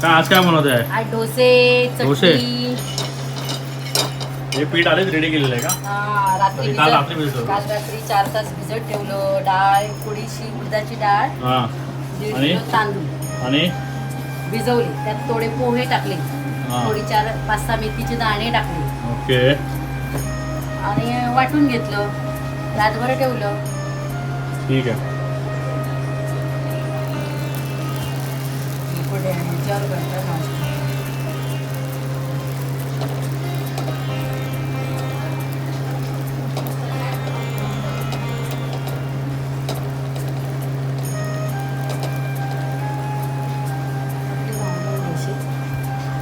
आज काय बनवत आहे? आज डोसे, डोसे? चटणी. हे पीठ आलेच रेडी केलेलं आहे का? रात्री काल रात्री भिजवलं. काल रात्री 4 तास भिजत ठेवलं. डाळ थोडीशी उडदाची डाळ, हा 1.5 आणि? किलो तांदूळ आणि भिजवली. त्यात थोडे पोहे टाकले, हा. थोडी 4-5 मेथीचे दाणे टाकले ओके. आणि वाटून घेतलं. रातभर ठेवलं. ठीक आहे. पुढे ह्याच्यावर बनतं नाश्ता.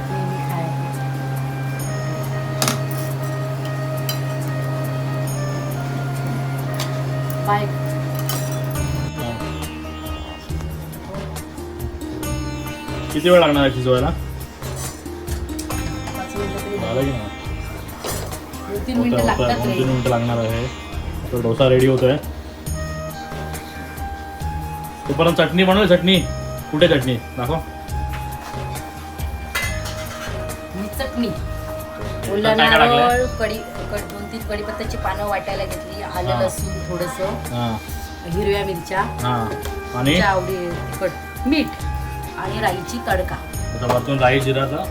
नेहमी खायचं. बाय. किती वेळ लागणार आहे शिजवायला? 5 मिनिटं तरी झालं की नाही? 2-3 मिनिटं लागतात 2-3 रे. मिनिटं लागणार आहे. तो डोसा रेडी होतोय. तोपर्यंत चटणी बनवली. चटणी कुठे? चटणी दाखव. ही चटणी काय काय टाकलंय? नारळ, 2-3 कढीपत्त्याची पानं वाटायला घेतली. आलं हा. लसूण थोडंसं, हां हिरव्या मिरच्या, हां. आणि तुमच्या आवडी तिखट, मीठ आणि राईची तडका. त्याच्या वरतून राई जिराचा.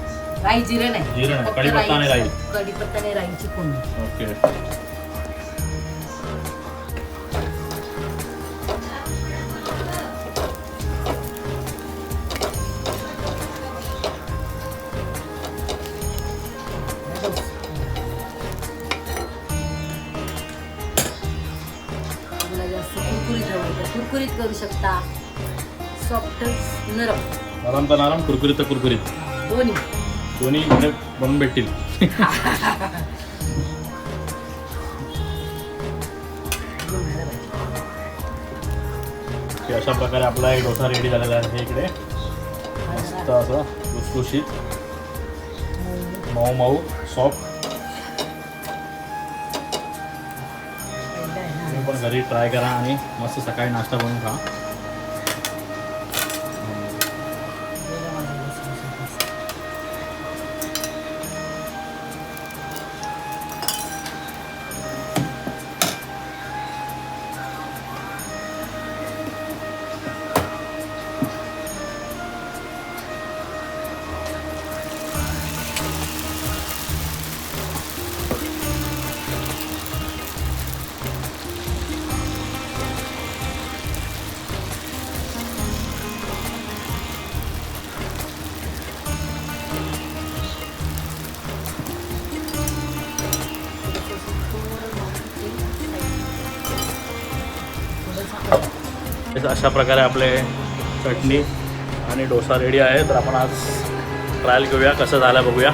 राई जिरे नाही, जिरे नाही, फक्त कढीपत्ता आणि राई. कढीपत्ता आणि राईची फोडणी. ओके. तुम्हाला जास्त कुरकुरीत हवं तर कुरकुरीत करू शकता. सॉफ्ट नरम नरम तर नरम, कुरकुरीत तर कुरकुरीत, दोन्ही. दोन्ही म्हणजे बनून भेटतील. की अशा प्रकारे आपला एक डोसा रेडी झालेला आहे. इकडे मस्त असं लुसलुशीत, मऊ मऊ, सॉफ्ट. तुम्ही पण घरी ट्राय करा आणि मस्त सकाळी नाश्ता बनवून खा. अशा प्रकारे आपले चटणी आणि डोसा रेडी आहे. तर आपण आज ट्रायल घेऊया कसं झालं बघूया.